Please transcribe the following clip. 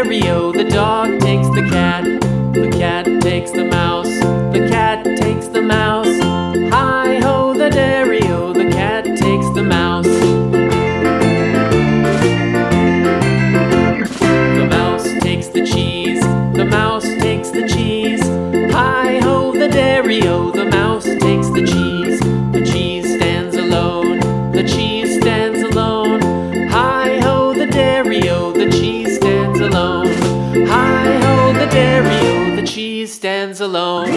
dairy-o, the dog takes the cat. The cat takes the mouse. The cat takes the mouse. Hi-ho, the dairy-o, the cat takes the mouse. The mouse takes the cheese. The mouse takes the cheese. Hi-ho, the dairy-o, the mouse takes the cheese. The cheese stands alone. The cheese stands alone. Hi-ho, the dairy-o, the cheese stands alone. Hi-ho, the dairy-o, the cheese stands alone.